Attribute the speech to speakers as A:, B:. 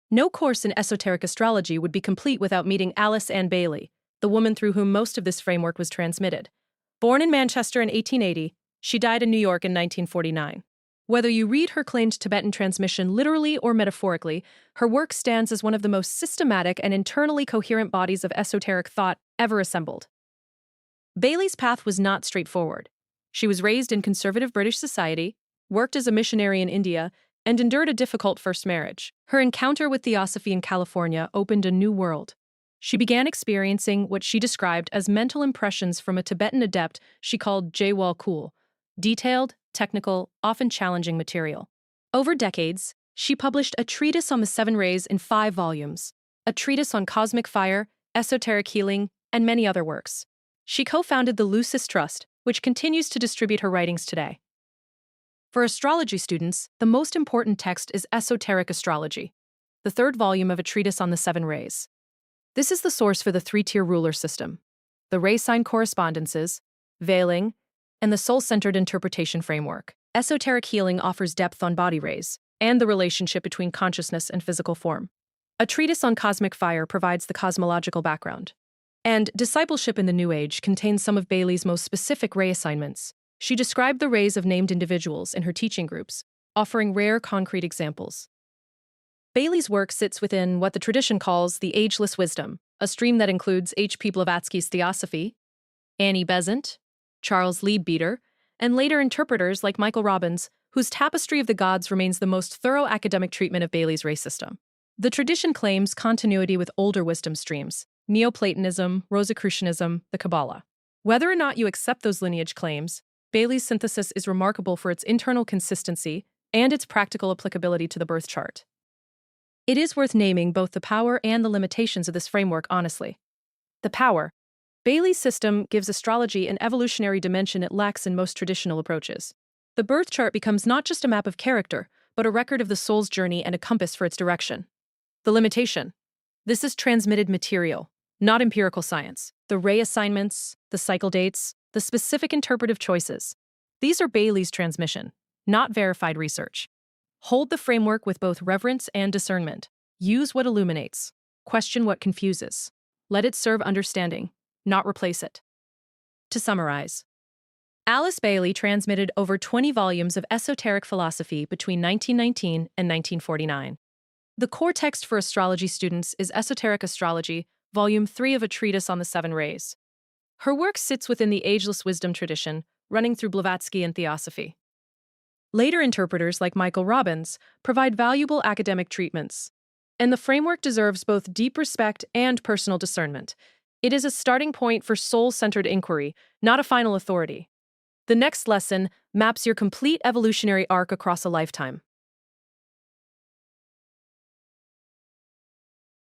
A: No course in esoteric astrology would be complete without meeting Alice Ann Bailey, the woman through whom most of this framework was transmitted. Born in Manchester in 1880, she died in New York in 1949. Whether you read her claimed Tibetan transmission literally or metaphorically, her work stands as one of the most systematic and internally coherent bodies of esoteric thought ever assembled. Bailey's path was not straightforward. She was raised in conservative British society, worked as a missionary in India, and endured a difficult first marriage. Her encounter with Theosophy in California opened a new world. She began experiencing what she described as mental impressions from a Tibetan adept she called Jewel Kul, detailed, technical, often challenging material. Over decades, she published A Treatise on the Seven Rays in 5 volumes, A Treatise on Cosmic Fire, Esoteric Healing, and many other works. She co-founded the Lucis Trust, which continues to distribute her writings today. For astrology students, the most important text is Esoteric Astrology, the 3rd volume of A Treatise on the Seven Rays. This is the source for the 3-tier ruler system, the ray sign correspondences, veiling, and the soul-centered interpretation framework. Esoteric healing offers depth on body rays and the relationship between consciousness and physical form. A Treatise on Cosmic Fire provides the cosmological background. And Discipleship in the New Age contains some of Bailey's most specific ray assignments. She described the rays of named individuals in her teaching groups, offering rare concrete examples. Bailey's work sits within what the tradition calls the Ageless Wisdom, a stream that includes H.P. Blavatsky's Theosophy, Annie Besant, Charles Leadbeater, and later interpreters like Michael Robbins, whose Tapestry of the Gods remains the most thorough academic treatment of Bailey's ray system. The tradition claims continuity with older wisdom streams, Neoplatonism, Rosicrucianism, the Kabbalah. Whether or not you accept those lineage claims, Bailey's synthesis is remarkable for its internal consistency and its practical applicability to the birth chart. It is worth naming both the power and the limitations of this framework honestly. The power. Bailey's system gives astrology an evolutionary dimension it lacks in most traditional approaches. The birth chart becomes not just a map of character, but a record of the soul's journey and a compass for its direction. The limitation. This is transmitted material, not empirical science. The ray assignments, the cycle dates, the specific interpretive choices. These are Bailey's transmission, not verified research. Hold the framework with both reverence and discernment. Use what illuminates. Question what confuses. Let it serve understanding, not replace it. To summarize, Alice Bailey transmitted over 20 volumes of esoteric philosophy between 1919 and 1949. The core text for astrology students is Esoteric Astrology, Volume 3 of A Treatise on the Seven Rays. Her work sits within the Ageless Wisdom tradition, running through Blavatsky and Theosophy. Later interpreters like Michael Robbins provide valuable academic treatments, and the framework deserves both deep respect and personal discernment. It is a starting point for soul-centered inquiry, not a final authority. The next lesson maps your complete evolutionary arc across a lifetime.